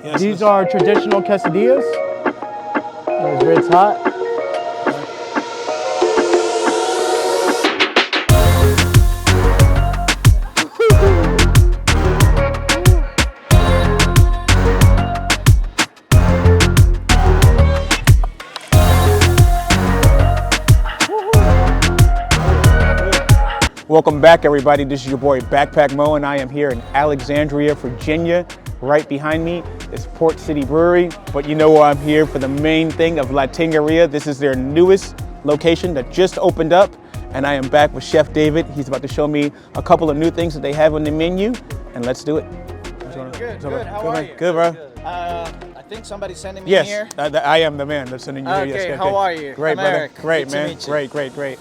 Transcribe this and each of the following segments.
Yes, These are traditional quesadillas. It's red hot. Welcome back, everybody. This is your boy Backpack Mo, and I am here in Alexandria, Virginia. Right behind me is Port City Brewery, but you know I'm here for the main thing of Tingeria. This is their newest location that just opened up, and I am back with Chef David. He's about to show me a couple of new things that they have on the menu, and let's do it. Good. How are you? Good, bro. I think somebody's sending me Yes, here. I am the man that's sending you here. Okay, Yes, how are you? Great, I'm brother. Eric. Great, Good to man. meet you. Great.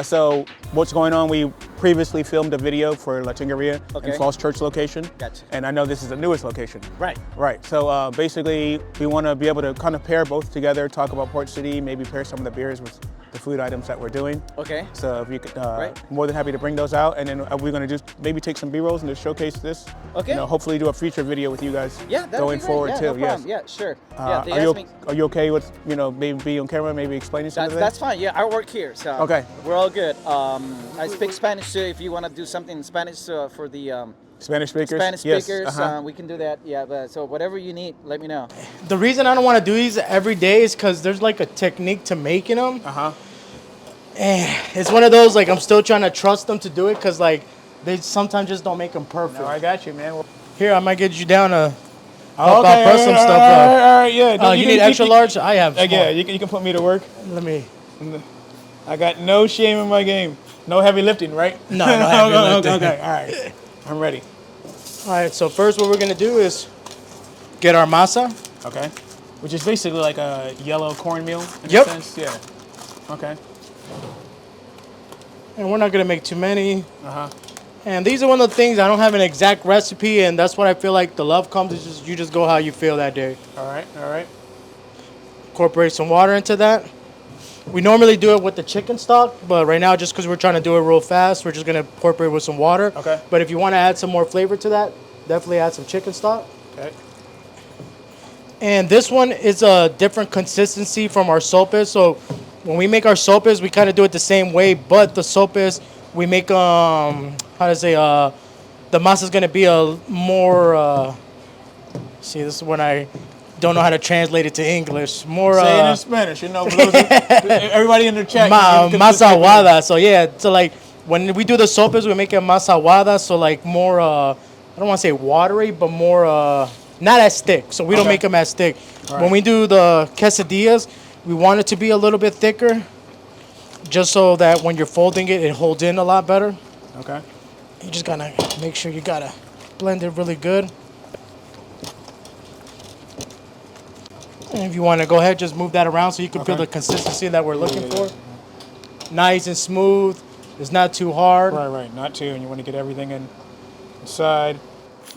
So what's going on? We previously filmed a video for Tingueria Okay. in Falls Church location. Gotcha. And I know this is the newest location. Right. Right. So basically, we want to be able to kind of pair both together, talk about Port City, maybe pair some of the beers with the food items that we're doing. Okay. So if you could, Right. more than happy to bring those out, and then we're gonna just maybe take some B-rolls and just showcase this. Okay. You know, hopefully do a feature video with you guys. Yeah, that'd going be great. forward Yeah, too. no Yes. problem. Yeah, sure. Yeah, they are asked you me. are you okay with maybe be on camera, maybe explaining something? That's fine. Yeah, I work here, so Okay. we're all good. I speak Spanish too. If you want to do something in Spanish for the Spanish speakers. Spanish Yes. speakers, we can do that. Yeah, but so whatever you need, let me know. The reason I don't want to do these every day is because there's like a technique to making them. It's one of those, like, I'm still trying to trust them to do it because, like, they sometimes just don't make them perfect. No, I got you, man. Here, I might get you down to help out press some stuff up. All right, yeah. No, You need extra large? I have small. Yeah, you can put me to work. Let me. I got no shame in my game. No heavy lifting, right? No heavy lifting. Okay, all right. I'm ready. All right, so first what we're going to do is get our masa. Okay. Which is basically like a yellow cornmeal in Yep. a sense. Yeah. Okay. And we're not going to make too many. And these are one of the things, I don't have an exact recipe, and that's what I feel like the love comes, is just you just go how you feel that day. All right. Incorporate some water into that. We normally do it with the chicken stock, but right now, just because we're trying to do it real fast, we're just going to incorporate with some water. Okay. But if you want to add some more flavor to that, definitely add some chicken stock. Okay. And this one is a different consistency from our sopes. So when we make our sopes, we kind of do it the same way, but the sopes, we make, the masa is going to be a more, see, this is when I don't know how to translate it to English. More, Say it in Spanish, you know. Everybody in the chat. masa aguada. So yeah, so like when we do the sopes, we make it masa aguada. So like more, I don't want to say watery, but more, not as thick. So we don't make them as thick. Right. When we do the quesadillas, we want it to be a little bit thicker, just so that when you're folding it, it holds in a lot better. Okay. You just gotta make sure you gotta blend it really good. And if you want to go ahead, just move that around so you can feel the consistency that we're looking for. Nice and smooth. It's not too hard. Right. Not too, and you want to get everything inside.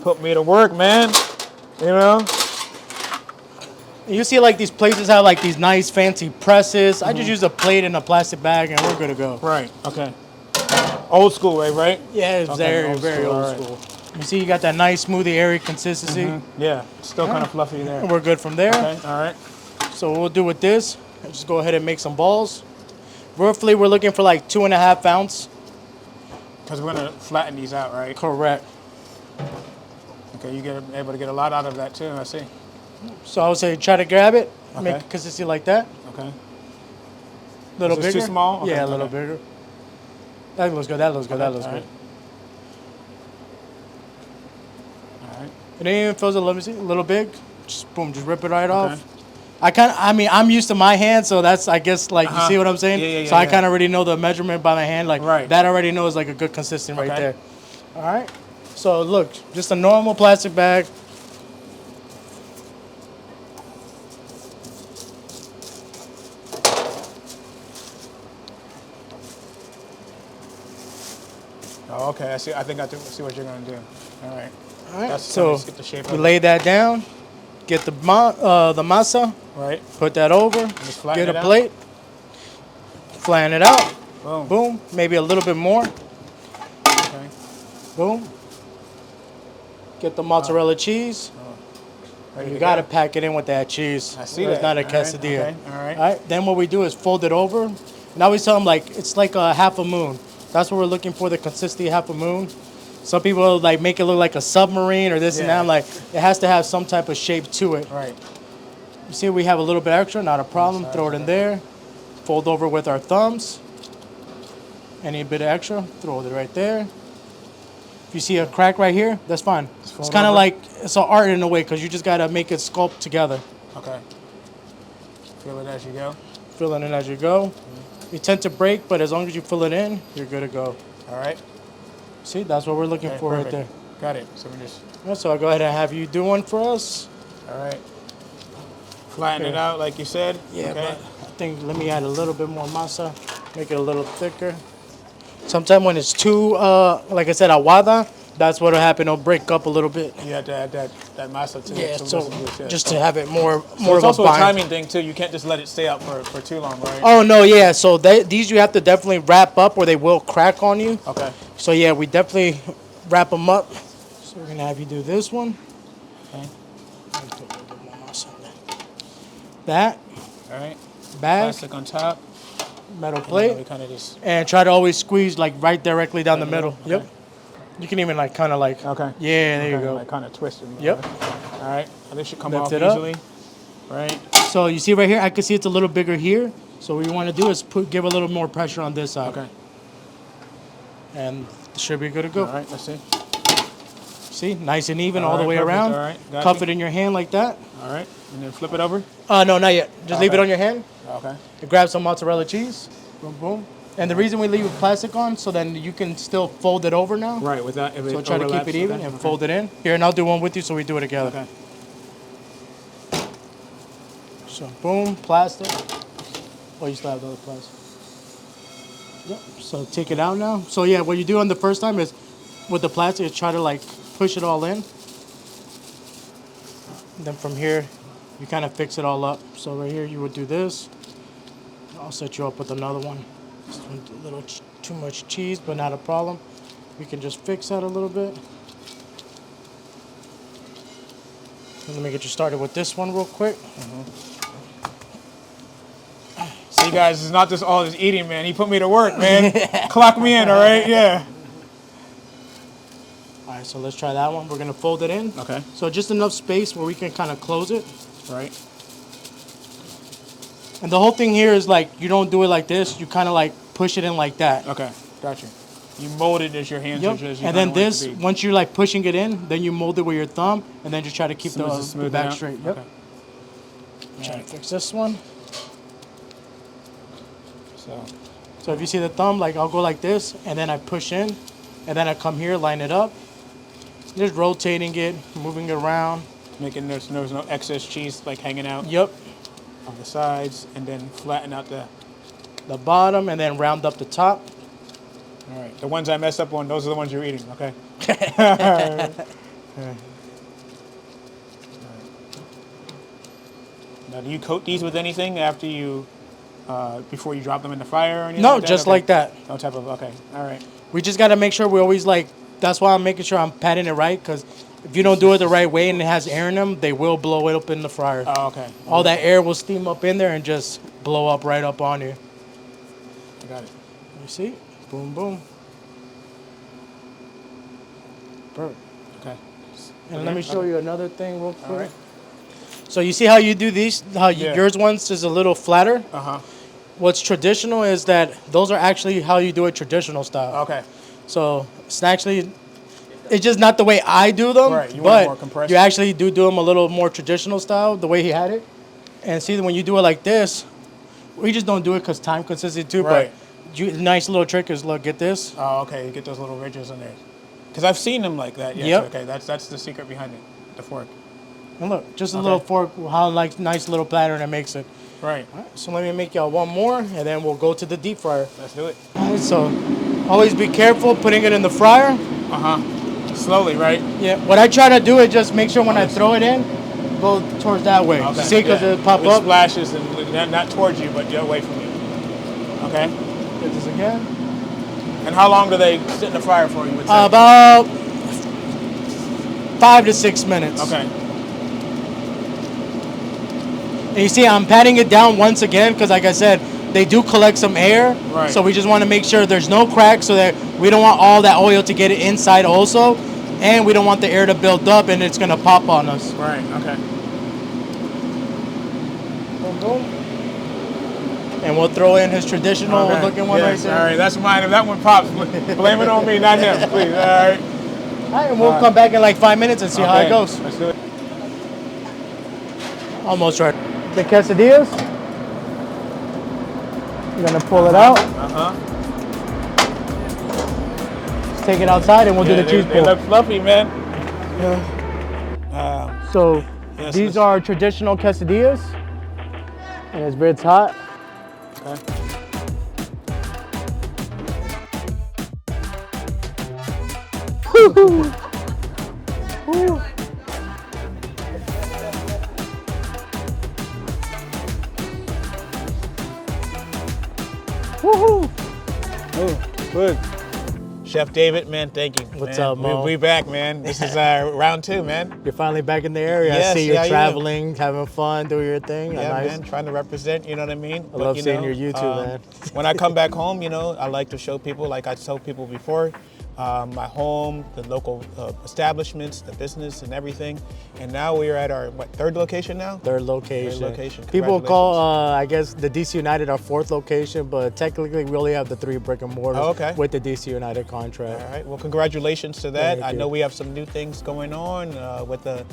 Put me to work, man. You know. You see, like, these places have like these nice fancy presses. I just use a plate and a plastic bag, and we're good to go. Right. Okay. Old school way, right? Yeah, it's very school, old alright. school. You see, you got that nice, smoothie, airy consistency. Yeah. Still kind of fluffy there. And we're good from there. Okay. All right. So what we'll do with this, just go ahead and make some balls. Roughly, we're looking for like 2.5 ounce. Because we're gonna flatten these out, right? Correct. Okay. You get able to get a lot out of that too. I see. So I would say try to grab it, make Okay. it consistency like that. Okay. A little Is this bigger. too small? Okay, Yeah, a little okay. bigger. That looks good. That looks good. That looks all good. right. All right. It even feels let me see, a little big. Just boom, just rip it right Okay. off. I'm used to my hand, so that's, I guess, like, you see what I'm saying? Yeah, so I yeah. kind of already know the measurement by my hand. Like, Right. that already knows, like, a good consistency right Okay. there. All right? So, look, just a normal plastic bag. Oh, okay. I see. I think I see what you're gonna do. All right. All right, That's so just get the shape we of lay that down, get the masa, Right. put that over, Just flatten get it a out? plate, flatten it out, Boom. boom, maybe a little bit more, Okay. boom. Get the mozzarella cheese, Ready You to got to go. pack it in with that cheese. I see It's that. not a All right, quesadilla. okay, all right. All right. Then what we do is fold it over. And I always tell them like it's like a half a moon. That's what we're looking for, the consistency half a moon. Some people like make it look like a submarine or this and that. Yeah. I'm like, it has to have some type of shape to it. Right. You see, we have a little bit extra, not a problem. Sorry, Throw it in there. Fold over with our thumbs. Any bit of extra, throw it right there. If you see a crack right here, that's fine. It's fold kind of over. like, it's an art in a way because you just got to make it sculpt together. Okay. Feel it as you go. Fill it in as you go. You tend to break, but as long as you fill it in, you're good to go. All right. See, that's what we're looking Okay, for perfect. right Got it. So we just, there. So I'll go ahead and have you do one for us. all right. Flatten it Okay. out like you said. Yeah, Okay. but I think let me add a little bit more masa, make it a little thicker. Sometimes when it's too, like I said, aguada, that's what'll happen. It'll break up a little bit. You have to add that masa to Yeah, it. so it doesn't get- just to have it more So of it's a also a bind. timing thing too. You can't just let it stay out for too long, right? Oh no, yeah. So these you have to definitely wrap up, or they will crack on you. Okay. So yeah, we definitely wrap them up. So we're gonna have you do this one. Okay. That All right. bag, Plastic on top. metal We plate, kind of just. and try to always squeeze like right directly down the middle. Okay. Yep. You can even like kind of like. Okay. Yeah, there you go. Like kind of twist it. Yep. All right. And this should come Lift off it up. easily. Right. So you see right here, I can see it's a little bigger here. So what you want to do is give a little more pressure on this side. Okay. And it should be good to go. All right. Let's see. See, nice and even All all the right, way perfect. around. All right, got Cuff you. it in your hand like that. All right. And then flip it over. No, not yet. Just leave it Okay. on your hand. Okay. You grab some mozzarella cheese. Boom, boom. And the reason we leave plastic on, so then you can still fold it over now. Right. Without. If So it try to keep overlaps, it even okay, and okay. fold it in. Here, and I'll do one with you so we do it together. Okay. So boom, plastic. Oh, you still have the other plastic. Yep. So take it out now. So yeah, what you do on the first time is with the plastic is try to like push it all in. And then from here, you kind of fix it all up. So right here, you would do this. I'll set you up with another one. This one's a little too much cheese, but not a problem. We can just fix that a little bit. Let me get you started with this one real quick. See, guys, it's not just all this eating, man. He put me to work, man. Clock me in, all right? Yeah. All right, so let's try that one. We're gonna fold it in. Okay. So just enough space where we can kind of close it. Right. And the whole thing here is like, you don't do it like this. You kind of like push it in like that. Okay. Got you. You mold it as your hands Yep. as you And then kinda want it this, to be. once you're like pushing it in, then you mold it with your thumb, and then just try to keep Smooth it- the smooth it back out? straight. Yep. Okay. Try to fix this one. So, So if you see the thumb, like I'll go like this, and then I push in, and then I come here, line it up. Just rotating it, moving it around. making there's no excess cheese like hanging out Yep. on the sides, and then flatten out the. The bottom, and then round up the top. All right. The ones I messed up on, those are the ones you're eating. Okay. Now, do you coat these with anything after you, before you drop them in the fire or anything? No, like that? just Okay. like that. No type of. Okay. All right. We just got to make sure we always like, that's why I'm making sure I'm patting it right, because if you don't do it the right way and it has air in them, they will blow it up in the fryer. Oh, okay. All that air will steam up in there and just blow up right up on you. I got it. You see? Boom, boom. Perfect. Okay. And let me show you another thing real quick. All right. So you see how you do these, how Yeah. yours ones is a little flatter? Uh huh. What's traditional is that those are actually how you do it traditional style. Okay. So it's actually, it's just not the way I do them, Right, you want it more but compressed. you actually do them a little more traditional style, the way he had it. And see, when you do it like this, we just don't do it because time consistency too, Right. but nice little trick is, look, get this. Oh, okay. You get those little ridges in there. Because I've seen them like that. Yes. Yep. Okay. That's the secret behind it. The fork. And look, just a Okay. little fork, how like nice little pattern it makes it. Right. All right, so let me make y'all one more, and then we'll go to the deep fryer. Let's do it. All right, so always be careful putting it in the fryer. Uh huh. Slowly, right? Yeah, what I try to do is just make sure when I throw it in, go towards that way. Okay. See, because yeah. it pop It up. splashes and not towards you, but away from you. Okay. Get this again. And how long do they sit in the fryer for? You would say? About 5 to 6 minutes. Okay. And you see, I'm patting it down once again because, like I said, they do collect some air. Right. So we just want to make sure there's no cracks so that we don't want all that oil to get inside also. And we don't want the air to build up and it's going to pop on us. Right, okay. Boom, boom. And we'll throw in his traditional looking one right there. All right, that's mine. If that one pops, blame it on me, not him, please. All right. All right, and we'll come back in like 5 minutes and see how it goes. Let's do it. Almost right. The quesadillas. You're gonna pull it out. Let's take it outside and we'll do the cheese They pull. look fluffy, man. So these are traditional quesadillas. And it's hot. Okay. Woo-hoo. Woo. Woohoo! Oh, good. Chef David, man, thank you. What's man. up, Mo? We back, man. This is round 2, man. You're finally back in the area. Yes, I see yeah, you're traveling, having fun, doing your thing. Yeah, Nice. man, trying to represent, you know what I mean? I love seeing your YouTube, man. When I come back home, you know, I like to show people, like I told people before, my home, the local establishments, the business and everything. And now we're at our, third location now? Third location. Third location. People call, I guess, the DC United our 4th location, but technically we only have the 3 brick and mortars with the DC United contract. All right. Well, congratulations to that. Thank I you. know we have some new things going on with the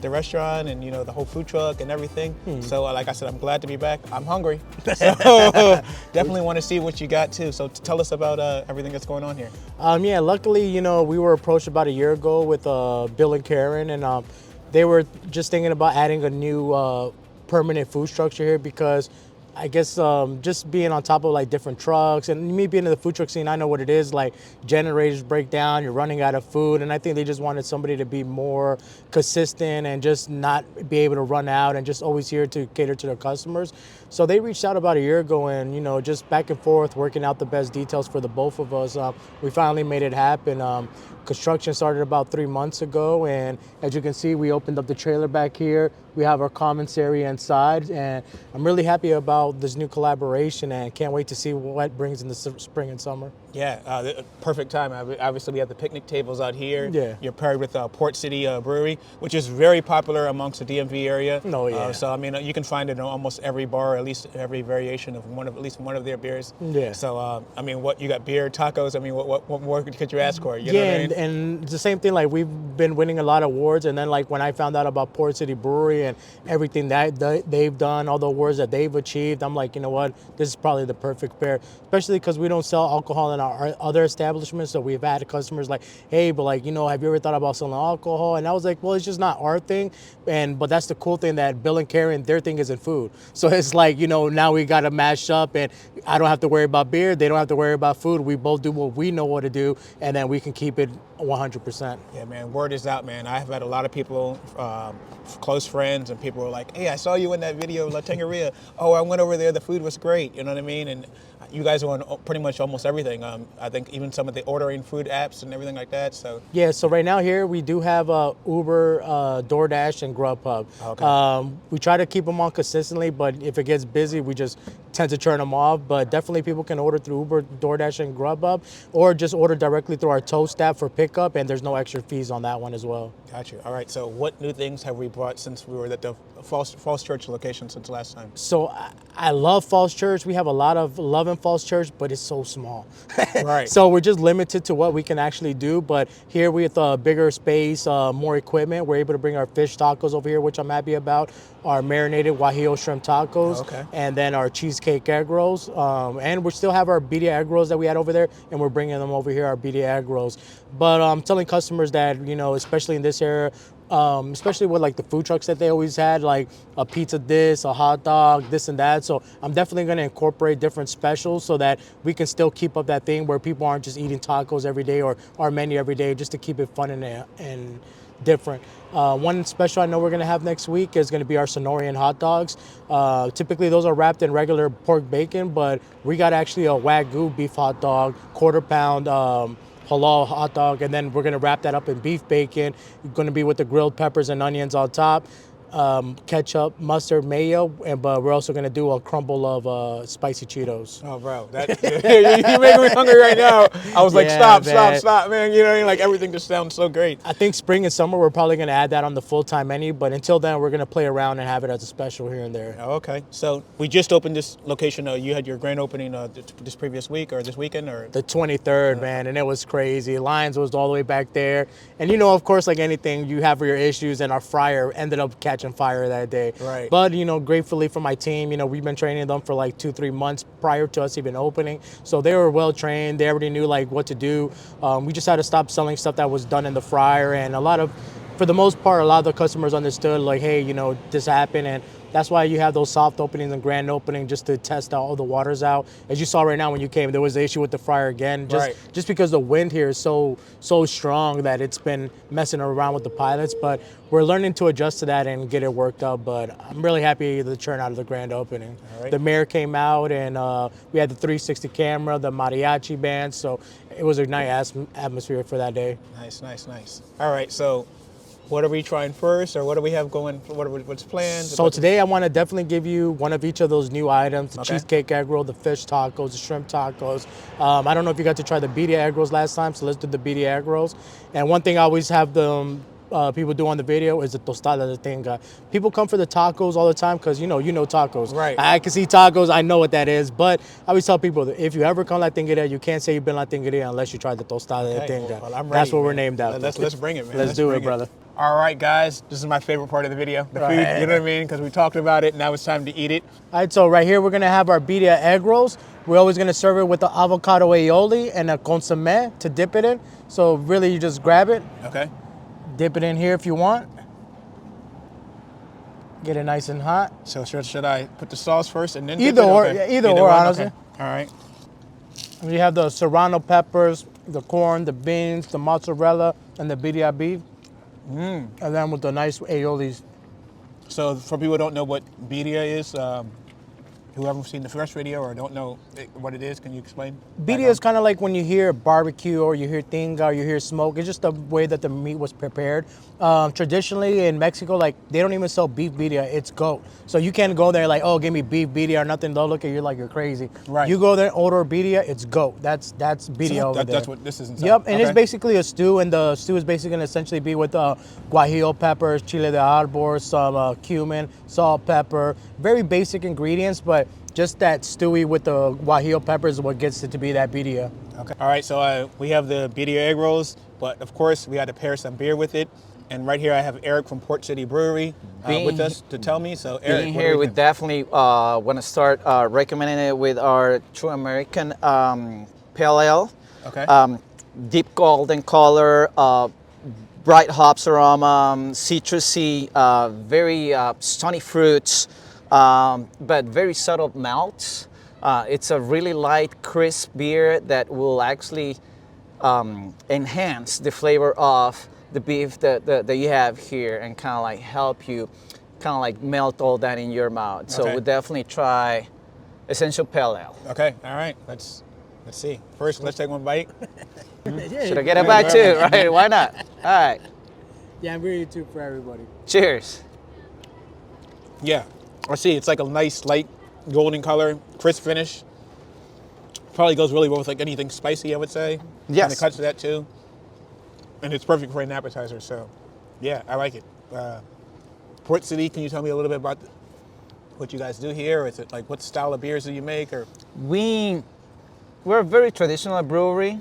restaurant and, you know, the whole food truck and everything. So, like I said, I'm glad to be back. I'm hungry. So definitely want to see what you got too. So tell us about everything that's going on here. Yeah, luckily, you know, we were approached about a year ago with Bill and Karen, and they were just thinking about adding a new permanent food structure here because I guess just being on top of like different trucks and me being in the food truck scene, I know what it is, like generators break down, you're running out of food, and I think they just wanted somebody to be more consistent and just not be able to run out and just always here to cater to their customers. So they reached out about a year ago and, you know, just back and forth, working out the best details for the both of us. We finally made it happen. Construction started about 3 months ago, and as you can see, we opened up the trailer back here. We have our commons area inside, and I'm really happy about this new collaboration and can't wait to see what brings in the spring and summer. Yeah, perfect time. Obviously, we have the picnic tables out here. Yeah. You're paired with Port City Brewery, which is very popular amongst the DMV area. Oh, yeah. So, I mean, you can find it in almost every bar, at least every variation of at least one of their beers. Yeah. So, I mean, you got beer, tacos. I mean, what more could you ask for? You know what I mean? And it's the same thing. Like we've been winning a lot of awards, and then like when I found out about Port City Brewery and everything that they've done, all the awards that they've achieved, I'm like, you know what? This is probably the perfect pair, especially because we don't sell alcohol in our other establishments. So we've had customers like, hey, but like, you know, have you ever thought about selling alcohol? And I was like, well, it's just not our thing. But that's the cool thing that Bill and Karen, their thing isn't food. So it's like, you know, now we got to mash up, and I don't have to worry about beer. They don't have to worry about food. We both do what we know what to do, and then we can keep it 100%. Yeah, man, word is out, man. I've had a lot of people, close friends, and people were like, hey, I saw you in that video, La Tingeria. Oh, I went over there, the food was great, you know what I mean? And you guys are on pretty much almost everything. I think even some of the ordering food apps and everything like that, so. Yeah, so right now here we do have Uber, DoorDash, and Grubhub. Okay. We try to keep them on consistently, but if it gets busy, we just tend to turn them off. But definitely people can order through Uber, DoorDash, and Grubhub, or just order directly through our Toast app for pickup, and there's no extra fees on that one as well. Got you. All right, so what new things have we brought since we were at the Falls Church location since last time? So I love Falls Church. We have a lot of love in Falls Church, but it's so small. Right. So we're just limited to what we can actually do. But here with a bigger space, more equipment, we're able to bring our fish tacos over here, which I'm happy about, our marinated guajillo shrimp tacos, and then our cheesecake egg rolls. And we still have our birria egg rolls that we had over there, and we're bringing them over here, our birria egg rolls. But I'm telling customers that, you know, especially in this area, especially with like the food trucks that they always had, like a pizza this, a hot dog, this and that. So I'm definitely going to incorporate different specials so that we can still keep up that thing where people aren't just eating tacos every day or our menu every day, just to keep it fun and different. One special I know we're going to have next week is going to be our Sonorian hot dogs. Typically those are wrapped in regular pork bacon, but we got actually a Wagyu beef hot dog, quarter pound halal hot dog, and then we're gonna wrap that up in beef bacon. It's gonna be with the grilled peppers and onions on top. ketchup, mustard, mayo, but we're also gonna do a crumble of spicy Cheetos. Oh, bro, you're making me hungry right now. I was like, Yeah, stop, man. You know what I mean? Like, everything just sounds so great. I think spring and summer we're probably gonna add that on the full-time menu, but until then we're gonna play around and have it as a special here and there. Oh, okay. So we just opened this location. You had your grand opening this previous week or this weekend, or The 23rd, man, and it was crazy. Lions was all the way back there, and of course, like anything, you have your issues, and our fryer ended up catching fire that day. Right. But gratefully for my team, we've been training them for like 2-3 months prior to us even opening, so they were well trained. They already knew like what to do. We just had to stop selling stuff that was done in the fryer, and for the most part, a lot of the customers understood like, hey, this happened, and that's why you have those soft openings and grand opening, just to test all the waters out. As you saw right now when you came, there was the issue with the fryer again, just because the wind here is so strong that it's been messing around with the pilots. But we're learning to adjust to that and get it worked out. But I'm really happy with the turnout of the grand opening. Right. The mayor came out, and we had the 360 camera, the mariachi band, so it was a nice atmosphere for that day. Nice. All right, so what are we trying first, or what do we have going? What's planned? So today I want to definitely give you one of each of those new items: the cheesecake egg roll, the fish tacos, the shrimp tacos. I don't know if you got to try the birria egg rolls last time, so let's do the birria egg rolls. And one thing I always have people do on the video is the tostada de tinga. People come for the tacos all the time because you know tacos. Right. I can see tacos, I know what that is, but I always tell people that if you ever come to Tingueria, you can't say you've been to Tingueria unless you try the tostada de tinga. Well, I'm ready, That's what we're man. named after. Let's bring it, man. Let's do it, brother. All right, guys, this is my favorite part of the video, the food, you know what I mean? Because we talked about it, now it's time to eat it. All right, so right here we're gonna have our birria egg rolls. We're always gonna serve it with the avocado aioli and a consomme to dip it in. So really, you just grab it, Okay. dip it in here if you want. Get it nice and hot. So should I put the sauce first and then dip Either it? or, Okay. yeah, either or, one? honestly. Okay. All right. We have the serrano peppers, the corn, the beans, the mozzarella, and the birria beef. And then with the nice aiolis. So for people who don't know what birria is, who haven't seen the first video or don't know what it is, can you explain? Birria is kind of like when you hear barbecue or you hear tinga or you hear smoke. It's just the way that the meat was prepared. Traditionally in Mexico, like they don't even sell beef birria, it's goat. So you can't go there like, oh, give me beef birria or nothing. They'll look at you like you're crazy. Right. You go there and order birria, it's goat. That's birria over there. That's what this is inside. Yep, and it's Okay. basically a stew, and the stew is basically going to essentially be with guajillo peppers, chile de arbor, some cumin, salt, pepper. Very basic ingredients, but just that stewy with the guajillo peppers is what gets it to be that birria. Okay. All right, so we have the birria egg rolls, but of course we had to pair some beer with it. And right here I have Eric from Port City Brewery with us to tell me. So Eric, Being what here, do we think? definitely want to start recommending it with our true American pale ale. Okay. Deep golden color, bright hops aroma, citrusy, very stony fruits, but very subtle malts. It's a really light, crisp beer that will actually enhance the flavor of the beef that you have here and kind of like help you kind of like melt all that in your mouth. So Okay. we'll definitely try Essential Pale Ale. Okay, all right, let's see. First, let's take one bite. Should I get a bite too? Right, why not? All right, Yeah, I'm really too for everybody. cheers. Yeah, I see. It's like a nice light golden color, crisp finish. Probably goes really well with like anything spicy, I would say. Yes. And it cuts to that too. And it's perfect for an appetizer. So, yeah, I like it. Port City, can you tell me a little bit about what you guys do here? Or is it like what style of beers do you make? Or We're a very traditional brewery.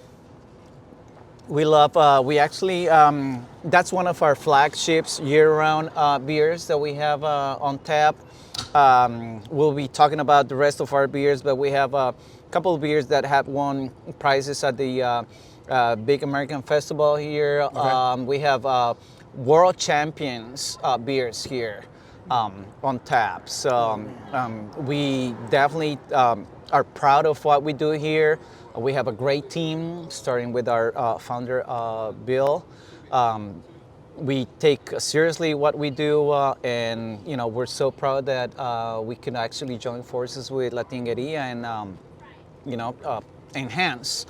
We love, we actually, that's one of our flagships year-round beers that we have on tap. We'll be talking about the rest of our beers, but we have a couple of beers that have won prizes at the Big American Festival here. Okay. We have World Champions beers here on tap. So we definitely are proud of what we do here. We have a great team, starting with our founder, Bill. We take seriously what we do, and we're so proud that we can actually join forces with La Tingueria and enhance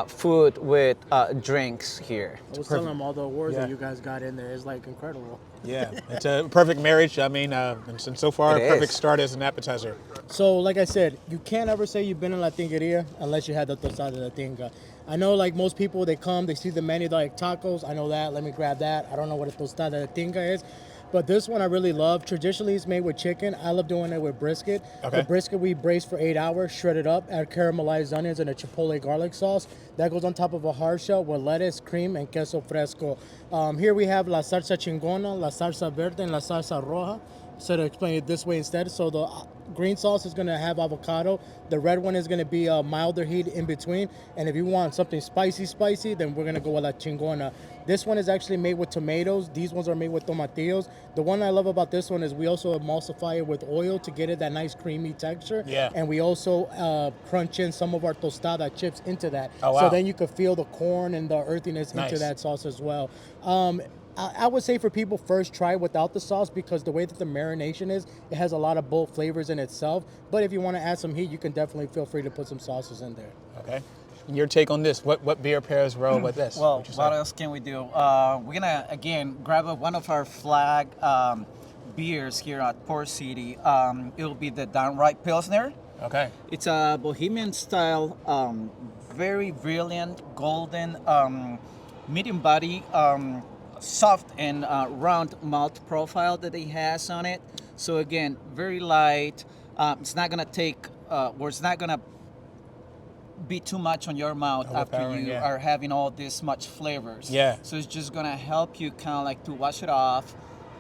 food with drinks here. I was telling them all the awards that you guys got in there. It's like incredible. Yeah, it's a perfect marriage. I mean, and so far, It a perfect is. start as an appetizer. So, like I said, you can't ever say you've been in La Tingueria unless you had the tostada de tinga. I know, like most people, they come, they see the menu, they're like tacos. I know that. Let me grab that. I don't know what a tostada de tinga is. But this one I really love. Traditionally, it's made with chicken. I love doing it with brisket. Okay. The brisket we braise for 8 hours, shred it up, add caramelized onions and a chipotle garlic sauce. That goes on top of a hard shell with lettuce, cream, and queso fresco. Here we have la salsa chingona, la salsa verde, and la salsa roja. So to explain it this way instead, so the green sauce is going to have avocado. The red one is going to be a milder heat in between. And if you want something spicy, then we're going to go with la chingona. This one is actually made with tomatoes. These ones are made with tomatillos. The one I love about this one is we also emulsify it with oil to get it that nice creamy texture. Yeah. And we also crunch in some of our tostada chips into that. Oh, wow. So then you can feel the corn and the earthiness Nice. into that sauce as well. I would say for people, first try it without the sauce because the way that the marination is, it has a lot of bold flavors in itself. But if you want to add some heat, you can definitely feel free to put some sauces in there. Okay. Your take on this? What beer pairs well with this? Well, Would you say? what else can we do? We're gonna again grab one of our flag beers here at Port City. It'll be the Downright Pilsner. Okay. It's a Bohemian style, very brilliant, golden, medium body, soft and round malt profile that it has on it. So again, very light. It's not gonna take, or it's not gonna be too much on your mouth after Overpowering, you yeah. are having all this much flavors. Yeah. So it's just gonna help you kind of like to wash it off,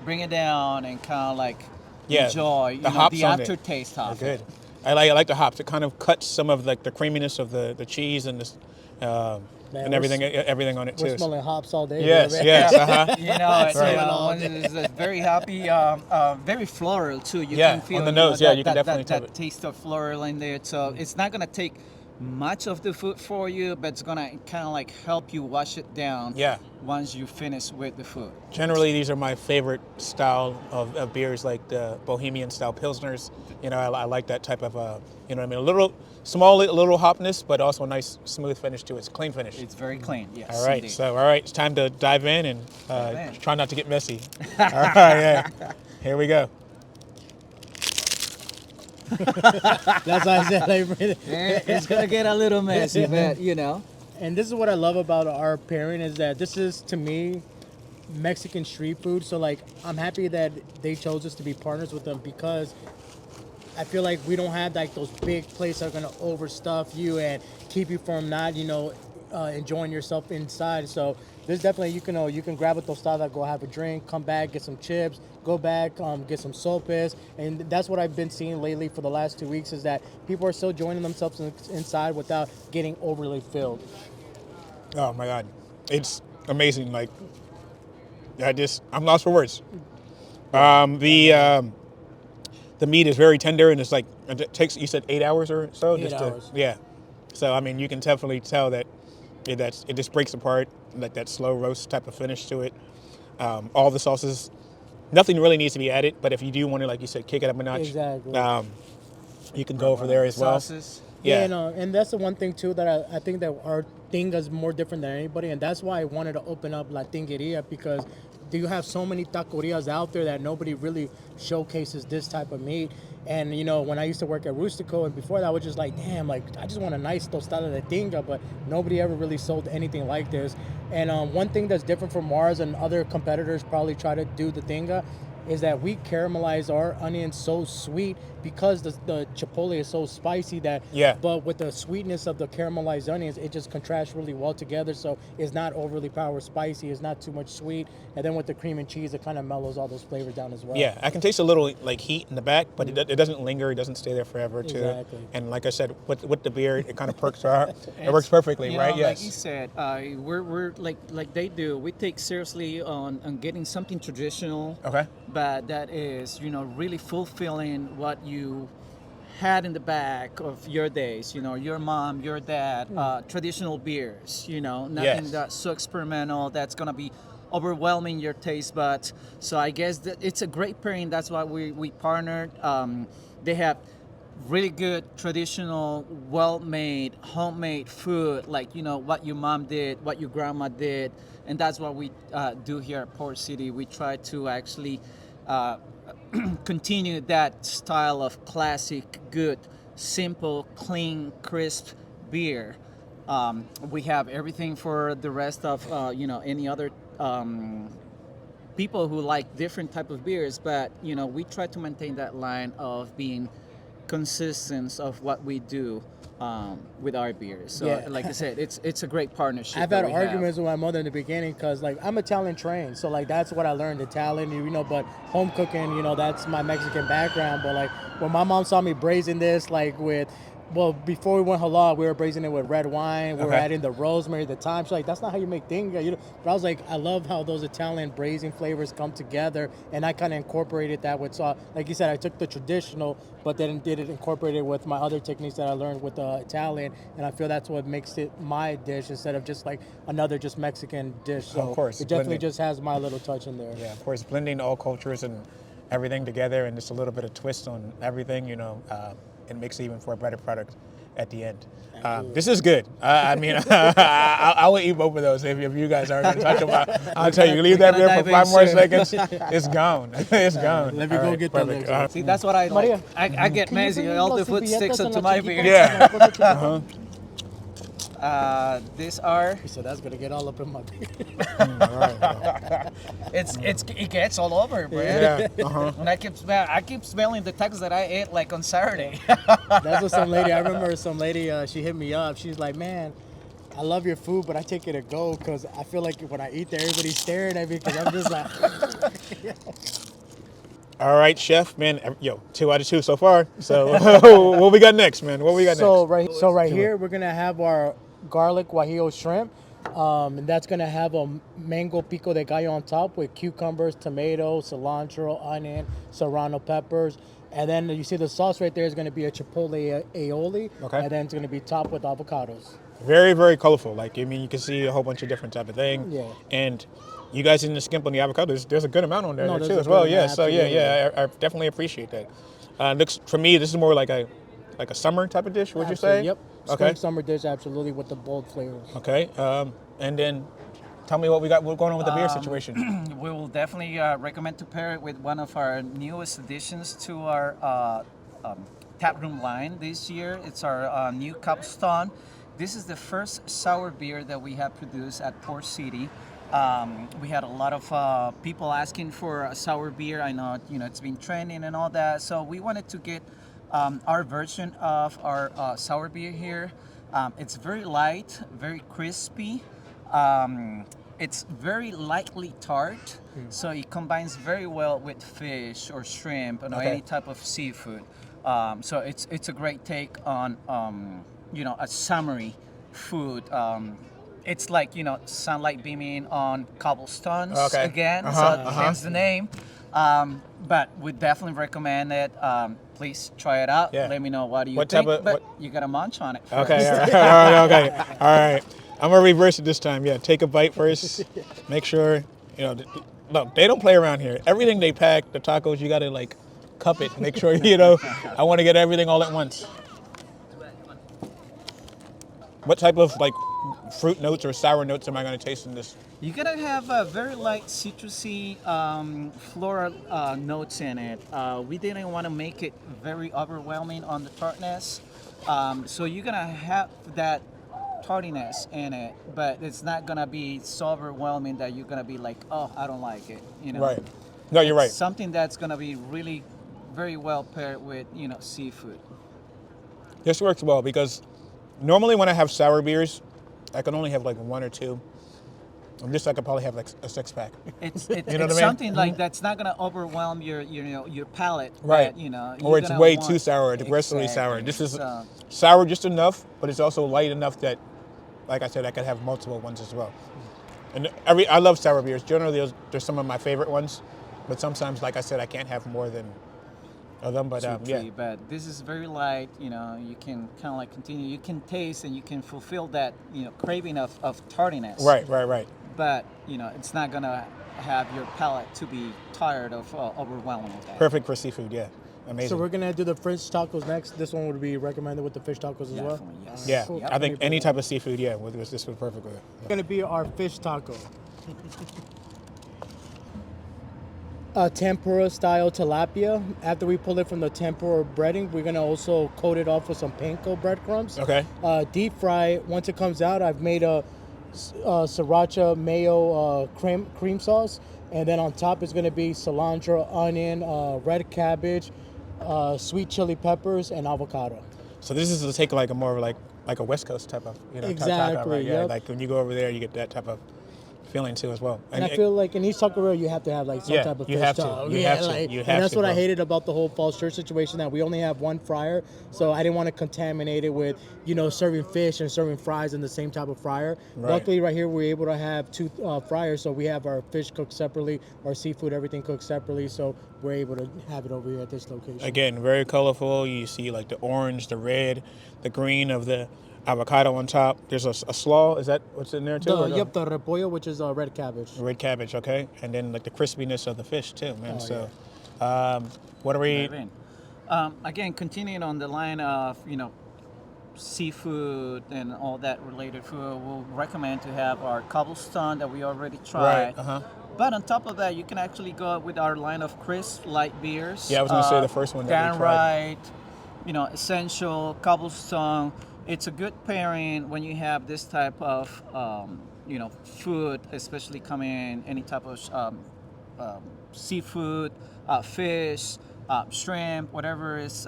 bring it down, and kind of like Yeah, enjoy the hops the on it aftertaste are of good. it. I like the hops. It kind of cuts some of like the creaminess of the cheese and this and everything on it too. We're smelling hops all day. Yes, baby. yes. Uh-huh. You know, it's, Right. it's very happy, very floral too. You Yeah, can feel on the nose, that, you can definitely tell that it. taste of floral in there. So it's not gonna take much of the food for you, but it's gonna kind of like help you wash it down. Yeah. Once you finish with the food. Generally, these are my favorite style of beers, like the Bohemian style pilsners. You know, I like that type of, you know what I mean, a little hopness, but also a nice smooth finish to it. It's a clean finish. It's very clean. Yes. All right, indeed. so it's time to dive in and Dive in. try not to get messy. All right, yeah. Here we go. That's why I said It's gonna get a little messy, but you know. And this is what I love about our pairing is that this is, to me, Mexican street food. So, like, I'm happy that they chose us to be partners with them because I feel like we don't have, like, those big places that are going to overstuff you and keep you from not, enjoying yourself inside. So, there's definitely, you can grab a tostada, go have a drink, come back, get some chips, go back, get some sopes. And that's what I've been seeing lately for the last 2 weeks is that people are still joining themselves inside without getting overly filled. Oh my God, it's amazing. Like, I'm lost for words. The meat is very tender and it's like, it takes, you said 8 hours or so? 8 hours. Yeah. So, I mean, you can definitely tell that it just breaks apart, like that slow roast type of finish to it. All the sauces, nothing really needs to be added, but if you do want to, like you said, kick it up a notch, Exactly. you can go over there as well. Sauces. Yeah. And that's the one thing too that I think that our thing is more different than anybody, and that's why I wanted to open up La Tingeria because you have so many taquerias out there that nobody really showcases this type of meat. And when I used to work at Rustico and before that, I was just like, damn, like I just want a nice tostada de tinga, but nobody ever really sold anything like this. And one thing that's different from ours and other competitors probably try to do the tinga is that we caramelize our onions so sweet because the chipotle is so spicy that but with the sweetness of the caramelized onions, it just contrasts really well together. So it's not overly power spicy, it's not too much sweet, and then with the cream and cheese, it kind of mellows all those flavors down as well. Yeah, I can taste a little like heat in the back, but it doesn't linger. It doesn't stay there forever too. Exactly. And like I said, with the beer, it kind of perks out. It works perfectly, right? Like you Yes. said, we're like they do. We take seriously on getting something traditional. Okay. But that is, really fulfilling what you had in the back of your days. Your mom, your dad, traditional beers. Nothing Yes. that's so experimental that's gonna be overwhelming your taste buds. So I guess that it's a great pairing. That's why we partnered. They have really good traditional, well-made, homemade food, like what your mom did, what your grandma did, and that's what we do here at Port City. We try to actually uh, continue that style of classic, good, simple, clean, crisp beer. We have everything for the rest of any other people who like different type of beers, but we try to maintain that line of being consistent of what we do with our beers. So, Yeah. like I said, it's a great partnership. I've that had we have. arguments with my mother in the beginning because, like, I'm Italian trained, so like that's what I learned, Italian, but home cooking, that's my Mexican background. But like when my mom saw me braising this, like before we went halal, we were braising it with red wine. We were Okay. adding the rosemary, the thyme. She's like, that's not how you make tinga. But I was like, I love how those Italian braising flavors come together, and I kind of incorporated that with sauce. Like you said, I took the traditional, but then did it incorporate it with my other techniques that I learned with the Italian, and I feel that's what makes it my dish instead of just like another just Mexican dish. So Of course, it definitely blending. just has my little touch in there. Yeah, of course, blending all cultures and everything together, and just a little bit of twist on everything. It makes it even for a better product at the end. This is good. I mean, I will eat both of those if you guys aren't going to touch them. I'll tell you, leave that gonna there for dive 5 more in seconds. It's gone. It's gone. Let me All go right, get that perfect. next. See, that's what I like. Maria, I get Can you messy. bring All los the food sticks servilletas onto en my la beer. chiquita? Yeah. These are. So that's gonna get all up in my beer. All right. It gets all over, bro. Yeah. And I keep smelling the tacos that I ate like on Saturday. That's what some lady, I remember some lady, she hit me up. She's like, man, I love your food, but I take it to go because I feel like when I eat there, everybody's staring at me because I'm just like, All right, chef, man. 2 out of 2 so far. So what we got next, man? What we got so next? right here, we're gonna have our garlic guajillo shrimp. And that's gonna have a mango pico de gallo on top with cucumbers, tomato, cilantro, onion, serrano peppers. And then you see the sauce right there is gonna be a chipotle aioli. Okay. And then it's gonna be topped with avocados. Very, very colorful. Like, I mean, you can see a whole bunch of different type of thing. Yeah. And you guys didn't skimp on the avocado. There's a good amount on there, No, too there's a as well. good Yeah. amount, So I definitely appreciate that. Looks for me, this is more like a summer type of dish. Would you say? Yep. Okay. Spring summer dish, absolutely, with the bold flavors. Okay. And then tell me what we got. What's going on with the beer situation? We will definitely recommend to pair it with one of our newest additions to our tap room line this year. It's our new Capstone. This is the first sour beer that we have produced at Port City. We had a lot of people asking for a sour beer. I know, it's been trending and all that. So we wanted to get our version of our sour beer here. It's very light, very crispy. It's very lightly tart, so it combines very well with fish or shrimp or Okay. any type of seafood. So it's a great take on a summery food. It's like sunlight beaming on cobblestones Okay. again, Uh-huh, so hence the name. But we definitely recommend it. Please try it out. Yeah. Let me know what do you What think. type of- but what- you gotta munch on it first. Okay. All right. Okay. All right. I'm gonna reverse it this time. Yeah. Take a bite first. Make sure No, they don't play around here. Everything they pack, the tacos, you gotta like cup it. Make sure I want to get everything all at once. What type of like fruit notes or sour notes am I gonna taste in this? You're gonna have a very light citrusy floral notes in it. We didn't want to make it very overwhelming on the tartness, so you're gonna have that tartiness in it, but it's not gonna be so overwhelming that you're gonna be like, oh, I don't like it. Right. No, you're right. Something that's gonna be really very well paired with seafood. This works well because normally when I have sour beers, I can only have like 1 or 2. On this, I could probably have like a 6-pack. It's know what I mean? something like that's not gonna overwhelm your palate. Right. But, you're Or it's gonna way want- too sour, aggressively sour. Exactly. This is So, sour just enough, but it's also light enough that, like I said, I could have multiple ones as well. And I love sour beers. Generally, they're some of my favorite ones, but sometimes, like I said, I can't have more than of them. But yeah. But this is very light. You can kind of like continue. You can taste and you can fulfill that craving of tardiness. Right. But it's not gonna have your palate to be tired of overwhelming with that. Perfect for seafood, yeah. Amazing. So we're gonna do the fish tacos next. This one would be recommended with the fish tacos as well. Definitely, yes. Yeah, Cool. I think any type of seafood, yeah, this was perfect with it. It's gonna be our fish taco. Tempura style tilapia. After we pull it from the tempura breading, we're gonna also coat it off with some panko breadcrumbs. Okay. Deep fry it. Once it comes out, I've made a sriracha mayo cream sauce, and then on top is gonna be cilantro, onion, red cabbage, sweet chili peppers, and avocado. So this is to take like a more like a West Coast type of taco, Exactly, right? Yeah, yep. like when you go over there, you get that type of feeling too as well. And I feel like in each taqueria you have to have like some Yeah, type of you fish have to. taco. You yeah, have to. like, You have and that's to, what I bro. hated about the whole false church situation, that we only have one fryer, so I didn't want to contaminate it with, serving fish and serving fries in the same type of fryer. Right. Luckily, right here we're able to have two fryers, so we have our fish cooked separately, our seafood, everything cooked separately, so we're able to have it over here at this location. Again, very colorful. You see like the orange, the red, the green of the avocado on top. There's a slaw. Is that what's in there too? or no? Yep, the repollo, which is red cabbage. Red cabbage, okay. And then like the crispiness of the fish too, man. Oh, So, what are we? Again, continuing on the line of seafood and all that related food, we'll recommend to have our cobblestone that we already tried. Right. But on top of that, you can actually go with our line of crisp light beers. Yeah, I was gonna say the first one that we tried. Downright, essential cobblestone. It's a good pairing when you have this type of food, especially coming in any type of seafood, fish, shrimp, whatever is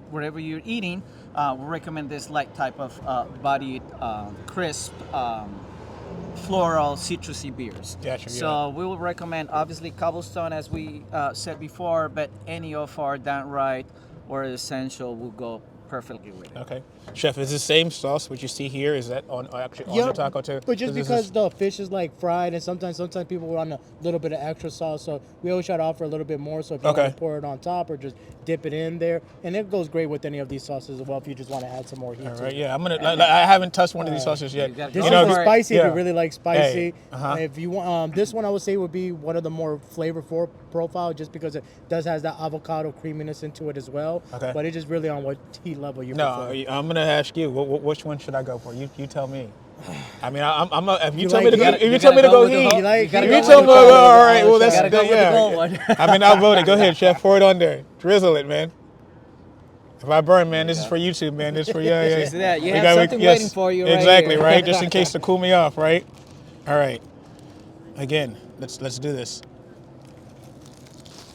whatever you're eating. We recommend this light type of bodied, crisp, floral, citrusy beers. Gotcha, So we will recommend obviously cobblestone, as we said before, but any of our downright or essential will go perfectly with it. Okay, chef, is the same sauce what you see here? Is that on the taco too? But just 'Cause this because is- the fish is like fried, and sometimes people want a little bit of extra sauce, so we always try to offer a little bit more. So if you Okay. want to pour it on top or just dip it in there, and it goes great with any of these sauces as well. If you just want to add some more heat. All to right, it. yeah, I'm gonna. I haven't touched one of these sauces yet. You gotta This go is for the it. spicy if Yeah. you really like spicy. Hey, If you want this one, I would say would be one of the more flavorful profile, just because it does has that avocado creaminess into it as well. Okay. But it's just really on what heat level you No, prefer. I'm gonna ask you. Which one should I go for? You tell me. I mean, if you You tell like me to go, heat? if you You tell me gotta to go go with the heat, whole- You like if heat? you You tell me, gotta go with all right, the well that's gotta go with the yeah. gold one. I mean, I'll vote it. Go ahead, chef. Pour it on there. Drizzle it, man. If I burn, man, this is for YouTube, man. This is for yeah. See that? You We have got- something waiting for you right Exactly, here. right? Just in case to cool me off, right? All right. Again, let's do this.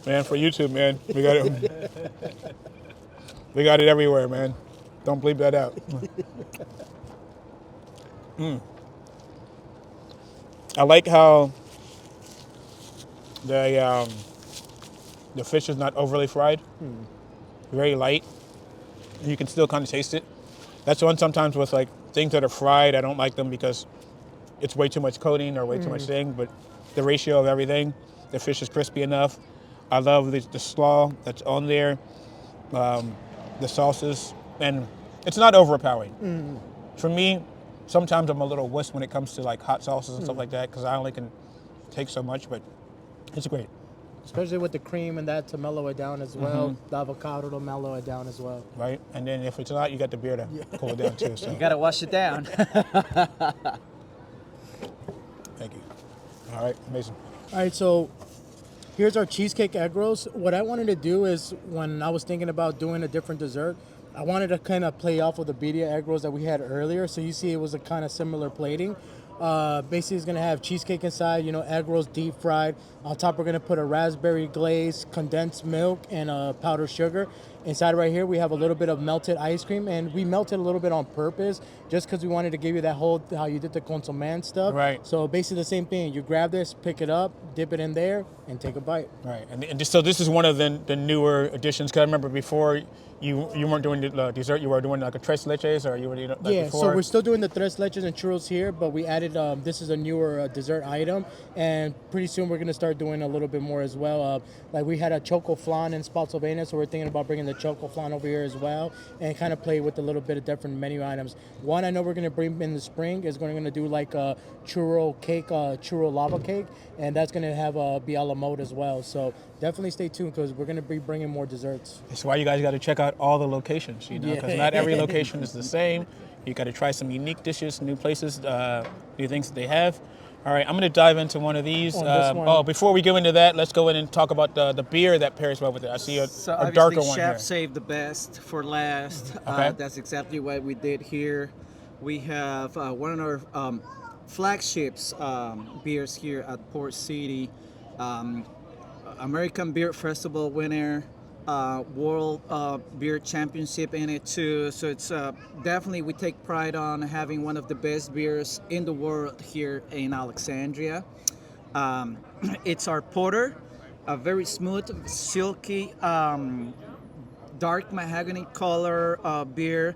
Man, for YouTube, man. We got it. We got it everywhere, man. Don't bleep that out. I like how the fish is not overly fried. Very light. You can still kind of taste it. That's one sometimes with like things that are fried. I don't like them because it's way too much coating or way too much thing. But the ratio of everything, the fish is crispy enough. I love the slaw that's on there, the sauces, and it's not overpowering. For me, sometimes I'm a little wuss when it comes to like hot sauces and stuff like that because I only can take so much, but it's great. Especially with the cream and that to mellow it down as well. The avocado to mellow it down as well. Right? And then if it's not, you got the beer to cool it down too. So You gotta wash it down. thank you. All right, amazing. All right, so here's our cheesecake egg rolls. What I wanted to do is when I was thinking about doing a different dessert, I wanted to kind of play off of the birria egg rolls that we had earlier. So you see it was a kind of similar plating. Basically, it's going to have cheesecake inside, egg rolls deep fried. On top, we're going to put a raspberry glaze, condensed milk, and powdered sugar. Inside right here, we have a little bit of melted ice cream, and we melted a little bit on purpose just because we wanted to give you that whole, how you did the consommé stuff. Right. So basically the same thing. You grab this, pick it up, dip it in there, and take a bite. Right, and so this is one of the newer additions. Because I remember before you weren't doing the dessert, you were doing like a tres leches, or you were like Yeah, before. so we're still doing the tres leches and churros here, but we added, this is a newer dessert item, and pretty soon we're going to start doing a little bit more as well. Like we had a choco flan in Spotsylvania, so we're thinking about bringing the choco flan over here as well, and kind of play with a little bit of different menu items. One I know we're going to bring in the spring is going to do like a churro cake, churro lava cake, and that's going to have be a la mode as well. So definitely stay tuned because we're gonna be bringing more desserts. That's why you guys got to check out all the locations, you know, because Yeah. not every location is the same. You got to try some unique dishes, new places, new things that they have. All right, I'm going to dive into one of these. On this one. Oh, before we go into that, let's go in and talk about the beer that pairs well with it. I see a obviously darker one chef here. saved the best for last. Okay. That's exactly what we did here. We have one of our flagships beers here at Port City. American Beer Festival winner, World Beer Championship in it too. So it's definitely, we take pride on having one of the best beers in the world here in Alexandria. It's our porter, a very smooth, silky, dark mahogany color beer,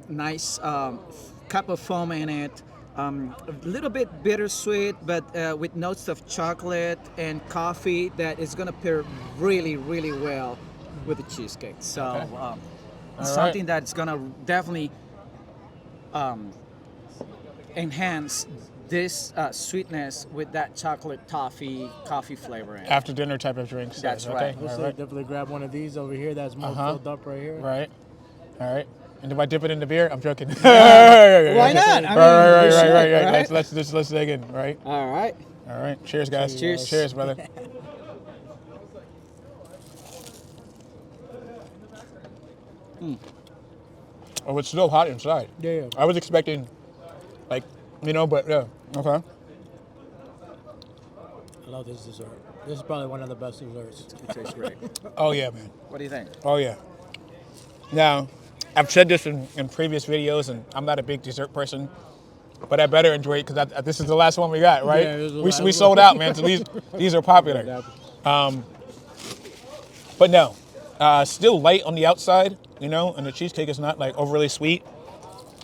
nice cup of foam in it. A little bit bittersweet, but with notes of chocolate and coffee that is gonna pair really, really well with the cheesecake. So something that's gonna definitely enhance this sweetness with that chocolate coffee flavor in it. After dinner type of drinks. That's okay. right. All So right. definitely grab one of these over here. That's more filled up right here. Right. All right. And do I dip it in the beer? I'm joking. Why not? I mean, Right. we should, Right. Let's dig in. Right. All right. All right. Cheers, guys. Cheers. Cheers, brother. Oh, it's still hot inside. Yeah. I was expecting, like, you know, but yeah. Okay. I love this dessert. This is probably one of the best desserts. It tastes great. Oh yeah, man. What do you think? Oh yeah. Now, I've said this in previous videos, and I'm not a big dessert person, but I better enjoy it because this is the last one we got, right? Yeah, this is the we last we one. sold out, man. So these are popular. But no, still light on the outside, you know, and the cheesecake is not like overly sweet.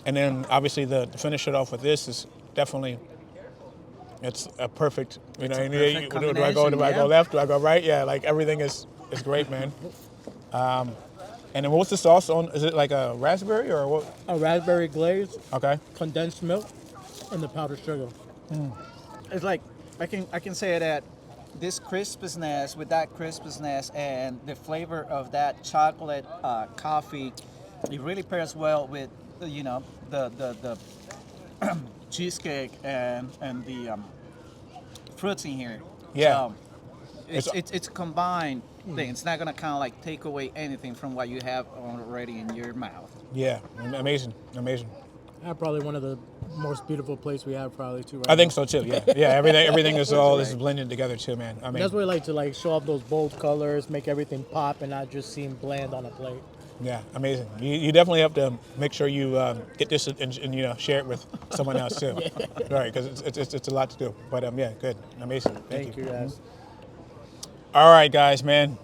And then obviously to finish it off with this is definitely, it's a perfect, you know. perfect Do I go combination, left? Do I go right? Yeah, like everything is great, man. And then what's the sauce on? Is it like a raspberry or what? A raspberry glaze, Okay. condensed milk, and the powdered sugar. It's like I can say that this crispness with that crispness and the flavor of that chocolate coffee, it really pairs well with the cheesecake and the fruits in here. Yeah. So it's a combined thing. It's not gonna kind of like take away anything from what you have already in your mouth. Yeah, amazing. And probably one of the most beautiful plates we have probably too. Right I think now. so too. Yeah. Everything is all this is blended together too, man. I mean, That's where I like to show off those bold colors, make everything pop, and not just seem bland on a plate. yeah, amazing. You definitely have to make sure you get this and share it with someone else too. Right, because it's a lot to do. But yeah, good, amazing. Thank you. guys. All right, guys, man.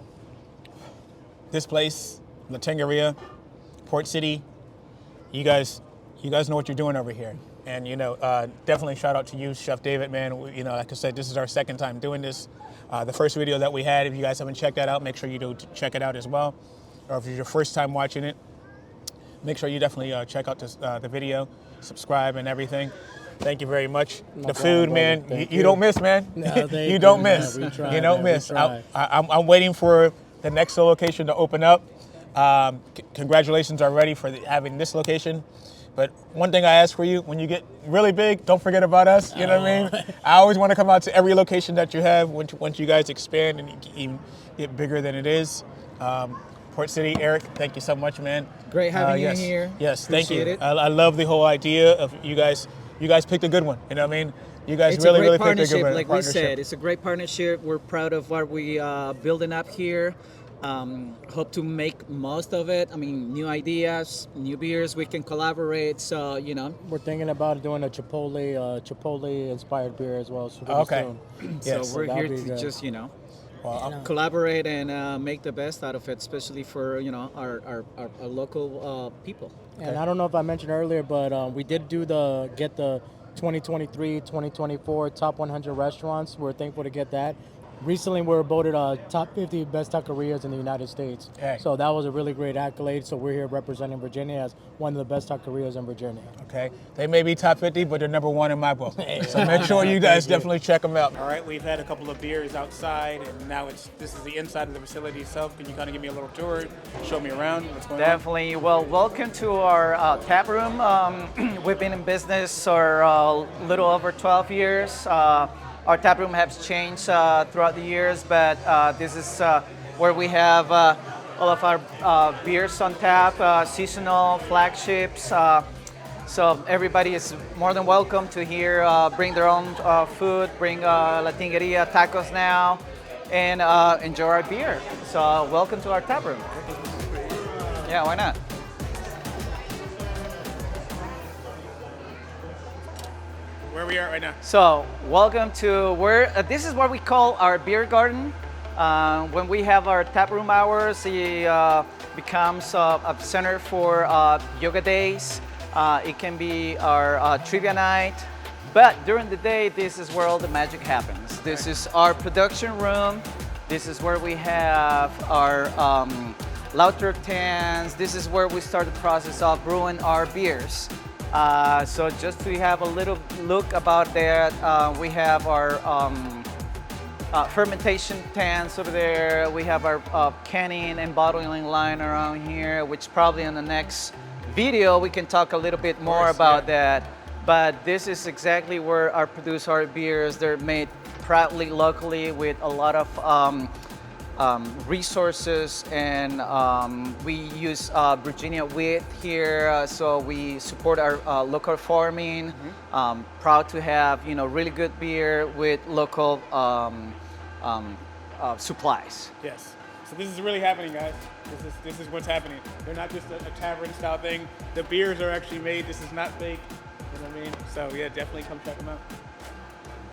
This place, the Tingeria, Port City. You guys know what you're doing over here, and definitely shout out to you, Chef David, man. Like I said, this is our second time doing this. The first video that we had, if you guys haven't checked that out, make sure you do check it out as well. Or if it's your first time watching it, make sure you definitely check out the video, subscribe, and everything. Thank you very much. The food, man, you don't miss, man. No, you don't miss. Man, we try, you don't man, miss. we try. I'm waiting for the next location to open up. Congratulations already for having this location. But one thing I ask for you, when you get really big, don't forget about us. You know what I mean? I always want to come out to every location that you have once you guys expand and even get bigger than it is. Port City, Eric, thank you so much, man. Great having you here. Yes, thank you. Appreciate it. I love the whole idea of you guys. You guys picked a good one. You know what I mean? You guys It's really a great picked a partnership, good one. like we said. It's a great partnership. We're proud of what we building up here. Hope to make most of it. I mean, new ideas, new beers. We can collaborate. So We're thinking about doing a Chipotle inspired beer as well. So Okay. soon. Yes. so we're that'd here be to good. just Well, collaborate and make the best out of it, especially for our local people. And I don't know if I mentioned earlier, but we did get the 2023, 2024 top 100 restaurants. We're thankful to get that. recently we were voted top 50 best taquerias in the United States. Hey. So that was a really great accolade. So we're here representing Virginia as one of the best taquerias in Virginia. Okay, they may be top 50, but they're number one in my book. So make sure you guys definitely check them out. All right, we've had a couple of beers outside, and now this is the inside of the facility itself. Can you kind of give me a little tour, show me around what's going on? Definitely. Well, welcome to our tap room. We've been in business for a little over 12 years. Our tap room has changed throughout the years, but this is where we have all of our beers on tap, seasonal flagships. So everybody is more than welcome to here. Bring their own food, bring La Tingeria tacos now, and enjoy our beer. So welcome to our tap room. Yeah, why not? Where we are right now. So welcome to this is what we call our beer garden. When we have our tap room hours, it becomes a center for yoga days. It can be our trivia night. But during the day, this is where all the magic happens. This is our production room. This is where we have our lauter tans. This is where we start the process of brewing our beers. So just to have a little look about that, we have our fermentation tanks over there. We have our canning and bottling line around here, which probably in the next video we can talk a little bit more about that. But this is exactly where our produce our beers. They're made proudly locally with a lot of resources, and we use Virginia wheat here, so we support our local farming. Proud to have really good beer with local supplies. Yes. So this is really happening, guys. This is what's happening. They're not just a tavern style thing. The beers are actually made. This is not fake. You know what I mean? So yeah, definitely come check them out.